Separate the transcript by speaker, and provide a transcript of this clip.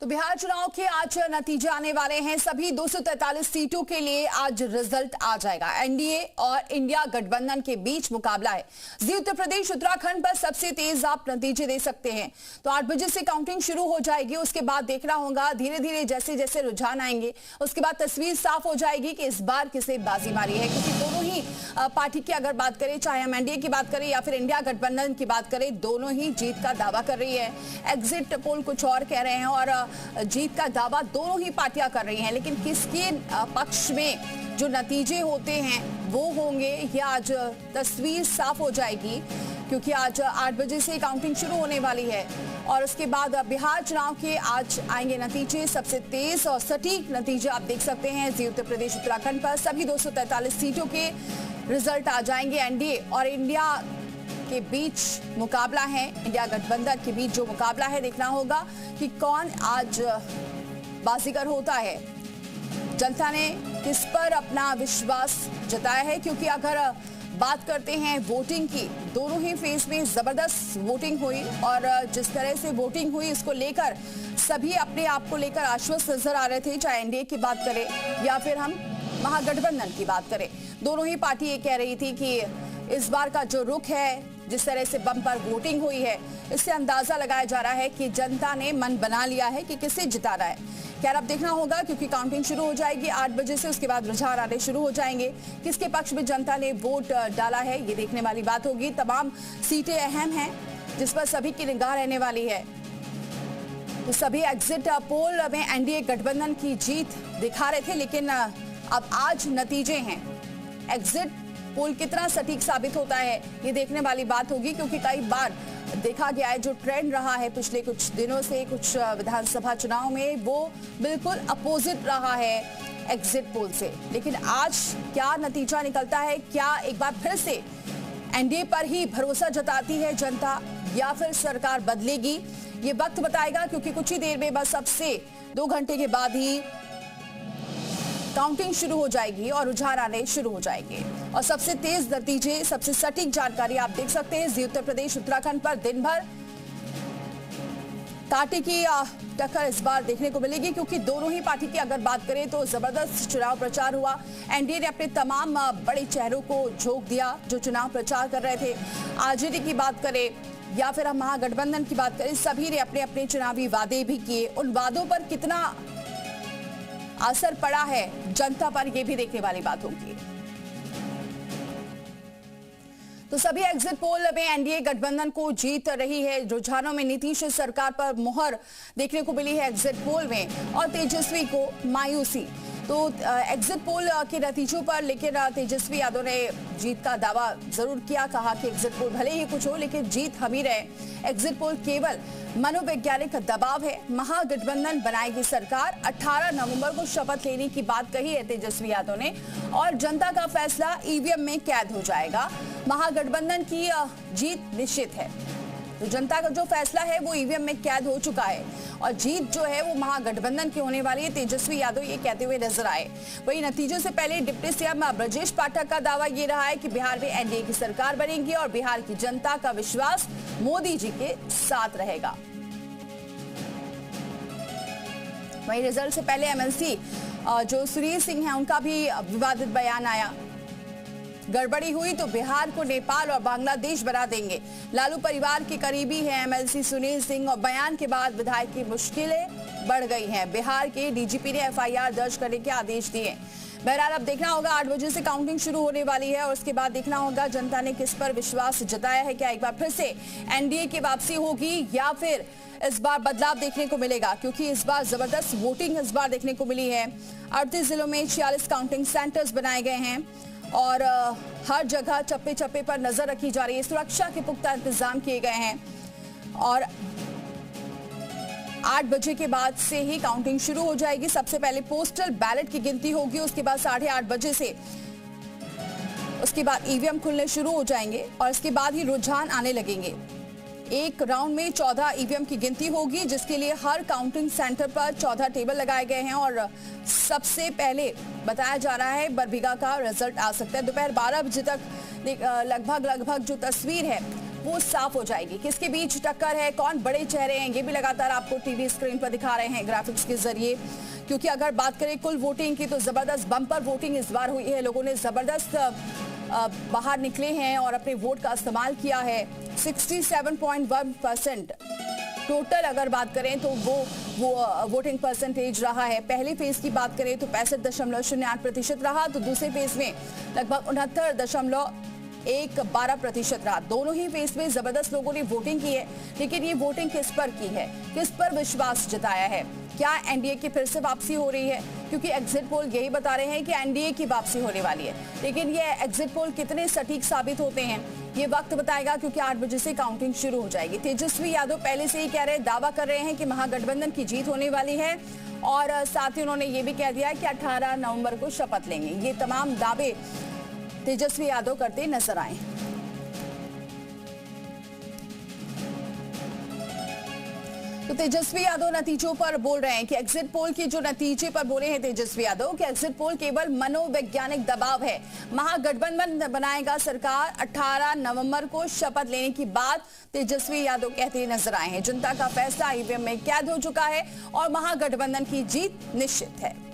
Speaker 1: तो बिहार चुनाव के आज नतीजे आने वाले हैं। सभी 243 सीटों के लिए आज रिजल्ट आ जाएगा। एनडीए और इंडिया गठबंधन के बीच मुकाबला है। जी उत्तर प्रदेश उत्तराखंड पर सबसे तेज आप नतीजे दे सकते हैं। तो 8 बजे से काउंटिंग शुरू हो जाएगी। उसके बाद देखना होगा धीरे धीरे जैसे जैसे रुझान आएंगे उसके बाद तस्वीर साफ हो जाएगी कि इस बार किसे बाजी मारी है। क्योंकि दोनों ही पार्टी की अगर बात करें, चाहे हम एनडीए की बात करें या फिर इंडिया गठबंधन की बात करें, दोनों ही जीत का दावा कर रही है। एग्जिट पोल कुछ और कह रहे हैं और जीत का दावा दोनों ही पार्टियां कर रही हैं। लेकिन किसके पक्ष में जो नतीजे होते हैं वो होंगे, यह आज तस्वीर साफ हो जाएगी। क्योंकि आज 8 बजे से काउंटिंग शुरू होने वाली है और उसके बाद बिहार चुनाव के आज आएंगे नतीजे। सबसे तेज और सटीक नतीजे आप देख सकते हैं जी उत्तर प्रदेश उत्तराखंड पर सभी 243 सीटों के रिजल्ट आ जाएंगे। एनडीए और इंडिया के बीच मुकाबला है, इंडिया गठबंधन के बीच जो मुकाबला है, देखना होगा कि कौन आज बाजीगर होता है। जनता ने किस पर अपना विश्वास जताया है। क्योंकि अगर बात करते हैं वोटिंग की, दोनों ही फेज में जबरदस्त वोटिंग हुई और जिस तरह से वोटिंग हुई इसको लेकर सभी अपने आप को लेकर आश्वस्त नजर आ रहे थे। चाहे एनडीए की बात करें या फिर हम महागठबंधन की बात करें, दोनों ही पार्टी ये कह रही थी कि इस बार का जो रुख है, जिस तरह से बम पर वोटिंग हुई है, इससे अंदाजा लगाया जा रहा है कि जनता ने मन बना लिया है कि किसे जिताना है। खैर अब देखना होगा क्योंकि काउंटिंग शुरू हो जाएगी 8 बजे से। उसके बाद रुझान आने शुरू हो जाएंगे। किसके पक्ष में जनता ने वोट डाला है ये देखने वाली बात होगी। तमाम सीटें अहम हैं जिस पर सभी की निगाह रहने वाली है। तो सभी एग्जिट पोल में एनडीए गठबंधन की जीत दिखा रहे थे, लेकिन अब आज नतीजे हैं। एग्जिट पोल कितना सटीक साबित होता है ये देखने वाली बात होगी। क्योंकि कई बार देखा गया है जो ट्रेंड रहा है पिछले कुछ दिनों से कुछ विधानसभा चुनाव में, वो बिल्कुल अपोजिट रहा है एग्जिट पोल से। लेकिन आज क्या नतीजा निकलता है, क्या एक बार फिर से एनडीए पर ही भरोसा जताती है जनता या फिर सरकार बदलेगी, ये वक्त बताएगा। क्योंकि कुछ ही देर में, बस अब से 2 घंटे के बाद ही काउंटिंग शुरू हो जाएगी और रुझान आने शुरू हो जाएंगे। और सबसे तेज नतीजे, सबसे सटीक जानकारी आप देख सकते हैं जी उत्तर प्रदेश उत्तराखंड पर दिन भर कांटे की टक्कर इस बार देखने को मिलेगी। क्योंकि दोनों ही पार्टी की अगर बात करें तो जबरदस्त चुनाव प्रचार हुआ। एनडीए ने अपने तमाम बड़े चेहरों को झोंक दिया जो चुनाव प्रचार कर रहे थे। आरजेडी की बात करें या फिर हम महागठबंधन की बात करें, सभी ने अपने अपने चुनावी वादे भी किए। उन वादों पर कितना असर पड़ा है जनता पर, यह भी देखने वाली बात होगी। तो सभी एग्जिट पोल में एनडीए गठबंधन को जीत रही है। रुझानों में नीतीश सरकार पर मुहर देखने को मिली है एग्जिट पोल में और तेजस्वी को मायूसी। तो एग्जिट पोल के नतीजों पर लेकिन तेजस्वी यादव ने जीत का दावा जरूर किया। कहा कि एग्जिट पोल भले ही कुछ हो लेकिन जीत हम ही रहे। एग्जिट पोल केवल मनोवैज्ञानिक दबाव है। महागठबंधन बनाएगी सरकार। 18 नवंबर को शपथ लेने की बात कही है तेजस्वी यादव ने और जनता का फैसला ईवीएम में कैद हो जाएगा। महागठबंधन की जीत निश्चित है। तो जनता का जो फैसला है वो ईवीएम में कैद हो चुका है और जीत जो है वो महागठबंधन की होने वाली है। तेजस्वी यादव ये कहते हुए नजर आए। वही नतीजों से पहले डिप्टी सीएम ब्रजेश पाठक का दावा ये रहा है कि बिहार में एनडीए की सरकार बनेगी और बिहार की जनता का विश्वास मोदी जी के साथ रहेगा। वही रिजल्ट से पहले एमएलसी जो सुनील सिंह है उनका भी विवादित बयान आया। गड़बड़ी हुई तो बिहार को नेपाल और बांग्लादेश बना देंगे। लालू परिवार के करीबी हैं एमएलसी सुनील सिंह और बयान के बाद विधायक की मुश्किलें बढ़ गई हैं। बिहार के डीजीपी ने एफआईआर दर्ज करने के आदेश दिए। बहरहाल अब देखना होगा 8 बजे से काउंटिंग शुरू होने वाली है और उसके बाद देखना होगा जनता ने किस पर विश्वास जताया है। क्या एक बार फिर से एनडीए की वापसी होगी या फिर इस बार बदलाव देखने को मिलेगा। क्योंकि इस बार जबरदस्त वोटिंग इस बार देखने को मिली है। 38 जिलों में 46 काउंटिंग सेंटर्स बनाए गए हैं और हर जगह चप्पे चप्पे पर नजर रखी जा रही है। सुरक्षा के पुख्ता इंतजाम किए गए हैं और 8 बजे के बाद से ही काउंटिंग शुरू हो जाएगी। सबसे पहले पोस्टल बैलेट की गिनती होगी। उसके बाद 8:30 बजे से उसके बाद ईवीएम खुलने शुरू हो जाएंगे और इसके बाद ही रुझान आने लगेंगे। एक राउंड में 14 ईवीएम की गिनती होगी जिसके लिए हर काउंटिंग सेंटर पर 14 टेबल लगाए गए हैं और सबसे पहले बताया जा रहा है बरबीघा का रिजल्ट आ सकता है। दोपहर 12 बजे तक लगभग जो तस्वीर है वो साफ हो जाएगी। किसके बीच टक्कर है, कौन बड़े चेहरे हैं, ये भी लगातार आपको टीवी स्क्रीन पर दिखा रहे हैं ग्राफिक्स के जरिए। क्योंकि अगर बात करें कुल वोटिंग की तो जबरदस्त बम्पर वोटिंग इस बार हुई है। लोगों ने जबरदस्त बाहर निकले हैं और अपने वोट का इस्तेमाल किया है। 67.1% टोटल अगर बात करें तो वो वोटिंग परसेंटेज रहा है। पहले फेज की बात करें तो 65.08% रहा, तो दूसरे फेज में लगभग 69.12% रहा। दोनों ही फेज में जबरदस्त लोगों ने वोटिंग की है। लेकिन ये वोटिंग किस पर की है, किस पर विश्वास जताया है? क्या एनडीए की फिर से वापसी हो रही है? क्योंकि एग्जिट पोल यही बता रहे हैं कि एनडीए की वापसी होने वाली है। लेकिन ये एग्जिट पोल कितने सटीक साबित होते हैं ये वक्त बताएगा, क्योंकि 8 बजे से काउंटिंग शुरू हो जाएगी। तेजस्वी यादव पहले से ही कह रहे, दावा कर रहे हैं कि महागठबंधन की जीत होने वाली है और साथ ही उन्होंने ये भी कह दिया कि 18 नवंबर को शपथ लेंगे। ये तमाम दावे तेजस्वी यादव करते नजर आए। तो तेजस्वी यादव नतीजों पर बोल रहे हैं कि एग्जिट पोल के जो नतीजे पर बोले हैं तेजस्वी यादव कि एग्जिट पोल केवल मनोवैज्ञानिक दबाव है। महागठबंधन बनाएगा सरकार, 18 नवंबर को शपथ लेने की बात तेजस्वी यादव कहते नजर आए हैं। जनता का फैसला ईवीएम में कैद हो चुका है और महागठबंधन की जीत निश्चित है।